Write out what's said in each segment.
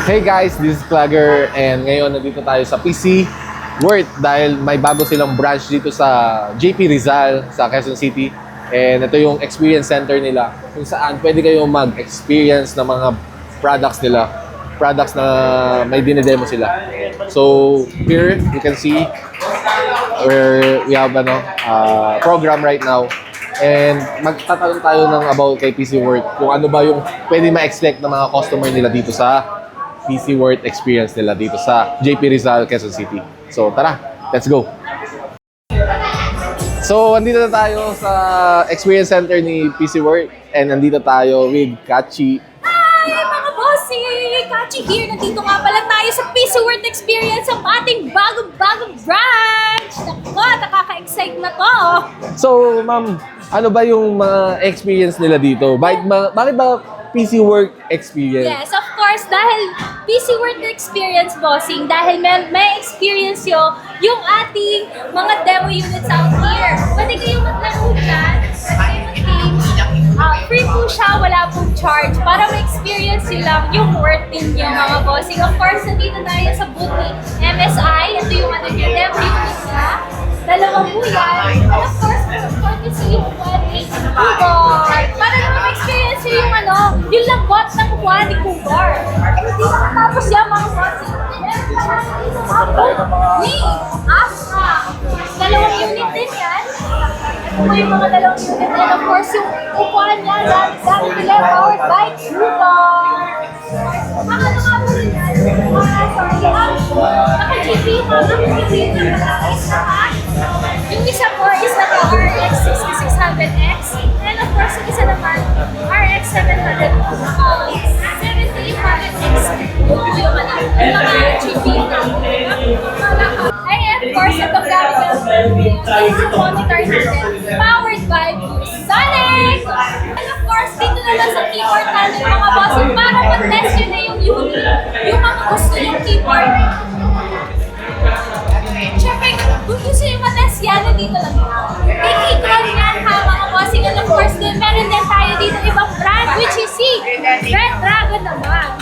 Hey guys, this is Clagger and ngayon nandito tayo sa PC Worth dahil may bago silang branch dito sa JP Rizal sa Quezon City. And ito yung experience center nila kung saan pwede kayong mag-experience ng mga products nila. Products na may dinedemo sila. So here you can see where we have program right now. And magtatanong tayo ng about kay PC Worth kung ano ba yung pwede ma-expect ng mga customer nila dito sa PC Worth experience nila dito sa JP Rizal, Quezon City. So tara, let's go! So andito na tayo sa experience center ni PC Worth and nandito tayo with Kachi. Hi mga bossy! Kachi here! Nandito nga pala tayo sa PC Worth Experience ang ating bagong branch! Naku, nakaka-excite na to! So ma'am, ano ba yung mga experience nila dito? Bakit ba PC Worth experience? Yes, of course, dahil PC Worth Experience, bossing, dahil may experience yung ating mga demo units out here. Pwede kayong maglaro dyan, pwede kayong mag-games. Free po siya, wala pong charge, para ma-experience nyo lang yung worth ninyo, mga bossing. Of course, nandito tayo sa booth ni MSI. Ito yung demo unit niya. Dalawang po yan. And of course, courtesy of Cougar. Para naman ma-experience nyo yung lagot ng Juan ni Cougar. Hindi matapos yan, mga bossing. Ni Astra. Dalawang unit din yan. Ito po yung mga dalawang unit. And of course, yung upuan niya, dami nila powered by Cougar. Naka-GP, yung isa po is naka-RX 6600X. And of course, yung isa naman, RX 700. 7800X. Yung mga-GP na. Ay, of course, itong gamit ng monitor natin, powered by Sonic! And of course, dito naman sa keyboard natin, mga bossing, para mag-test yun na yung unit, yung mga gusto yung keyboard. Siyempre, kung gusto yung ma-test yan, dito lang yan. I-control yan ha, mga bossing. And of course, meron din tayo dito ibang brand, which is si Red Dragon naman.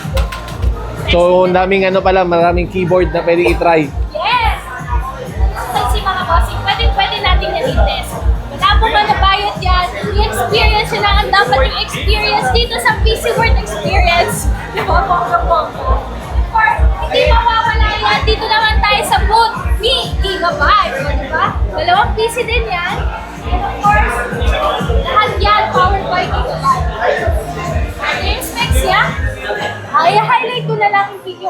So daming maraming keyboard na pwede i-try. Yes! Kasi mga bossing, pwede natin na-test. Wala po ba nabayot yan? I-experience yun lang ang dapat yung experience dito sa PC Worth Experience. Di ba, bongga-bongga? Of course, hindi mawawala yan. Dito naman tayo sa booth ni Gigabyte. Di ba? Dalawang PC din yan. And of course, lahat yan powered by Gigabyte. Ano yung specs niya? I-highlight ko na lang yung GPU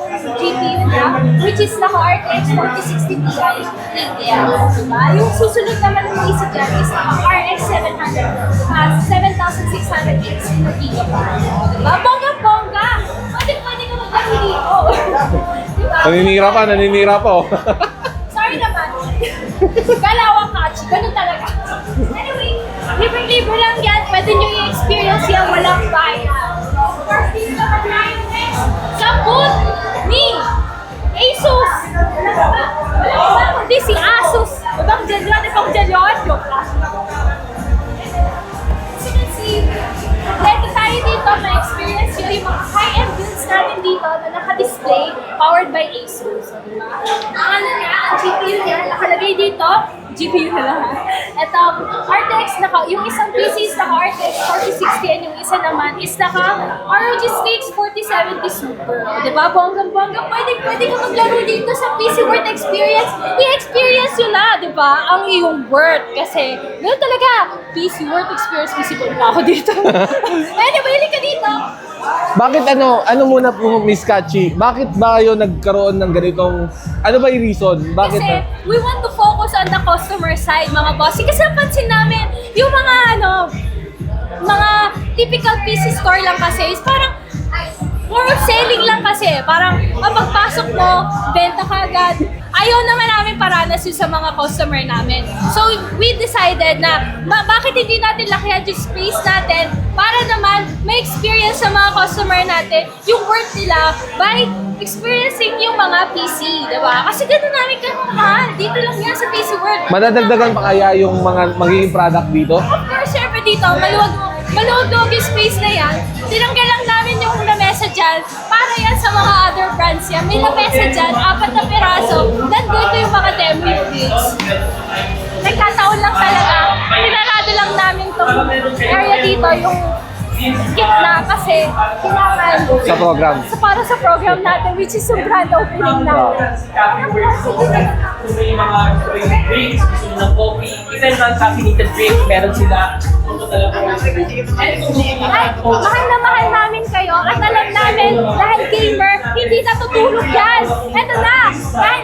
niya, which is naka-RTX 4060 Ti ATL. Diba? Yung susunod naman ng isa dyan is naka-RX 7600X na gigabyte. Diba? Bongga-bongga! Pwede ka maglaro dito. Diba? Naninira pa. Sorry naman. Galawang Kachi. Ganun talaga. Anyway, libre-libre lang yan. Pwede nyo i-experience yan. Walang bayad. First, dito naman tayo next. Sa booth ni Asus. Wala kundi si Asus. Ibang dyan yun. Joke lang. As you can see, ready tayo dito na experience yung mga high-end builds natin dito na naka-display powered by Asus. Ang GPU niya, nakalagay dito, GPU na lang. Ito, RTX, yung isang PC is naka-RTX 4060 and yung isa naman is naka-ROG Strix 4070 Super. Diba? Bonggang-bongga, pwede ka maglaro dito sa PC Worth Experience. I-experience yun na, diba? Ang iyong worth. Kasi, ganoon talaga, PC Worth Experience, PC Worth na ako dito. Anyway, hili ka dito. Bakit ano muna po Miss Kachi? Bakit ba kayo nagkaroon ng ganitong, ano ba yung reason? Bakit? Kasi we want to focus on the customer side, mga boss. Kasi napansin namin, yung mga typical PC store lang kasi is parang more of selling lang kasi. Parang pagpasok mo, benta ka agad. Ayaw naman namin paranas yun sa mga customer namin. So we decided na bakit hindi natin lakihan yung space natin para naman may experience sa mga customer natin yung worth nila by experiencing yung mga PC, diba? Kasi gano'n namin kamahal. Dito lang yan sa PC World. Madadagdagan pa kaya yung mga magiging product dito? Of course, syempre dito, maluwag Maluwag-luwag yung space na yan. Tinanggal lang namin yung lamesa dyan para yan sa mga other brands yan. May lamesa dyan, 4 na piraso. Nandito yung mga demo units. Nagkataon lang talaga. Pinarado lang namin tong area dito, yung gitna kasi kailangan Sa program. para sa program natin, which is yung grand opening natin. May mga drinks, gusto mo ng coffee, even non-caffeinated drink, meron sila. Ay, mahal na mahal namin kayo at alam namin dahil gamer, hindi natutulog yan. Ito na, dahil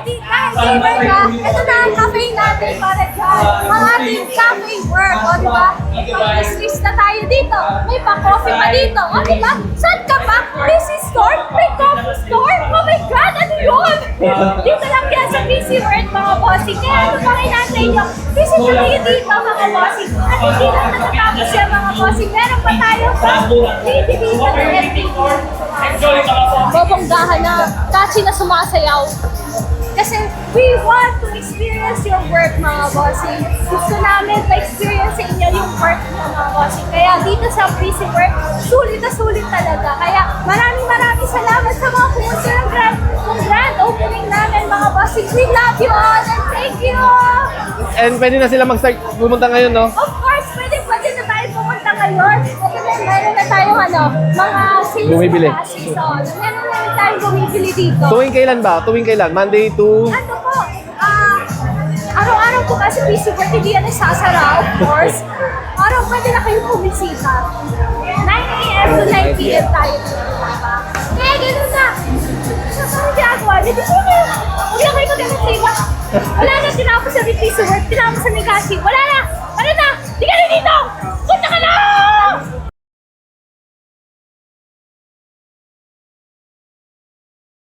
gamer ka, ito na ang cafe natin para dyan. Ang ating cafe work, o diba? May pang-streets na tayo dito, may pang-coffee pa dito, o diba? Saan ka pa? PC store? May coffee store? Oh my God, ano yun? Dito lang yan sa PC World, mga bossing. Kaya ano pa hinantay nyo? Visit na kayo dito, mga bossing. At hindi lang natatapos yan, mga bossing. Meron pa tayo pa. Dito dito na FPT. Bobonggahan na, catchy na sumasayaw. Kasi we want to experience your work, mga bossing. Gusto namin ma-experience sa inyo yung work mo, mga bossing. Kaya dito sa PC Work, sulit na sulit talaga. Kaya maraming salamat sa mga pumunta ng grand opening namin, mga bossing. We love you all and thank you! And pwede na sila mag-start pumunta ngayon, no? Of course, pwede na tayo pumunta ngayon. At meron na tayong mga sales Bumibili. na season. Meron na rin tayong bumibili dito. Tuwing kailan ba? Tuwing kailan? Monday to... Ano po, araw-araw po kasi PC Work, hindi yan nagsasara, of course. Araw pwede na kayong pumisita. 9 a.m. to 9 p.m. tayo dito, diba? Kaya gano'n na. Sa ginagawa, hindi ko na. Huwag na kayo mag-anak. Wala na tinapos sa PC Work, tinapos sa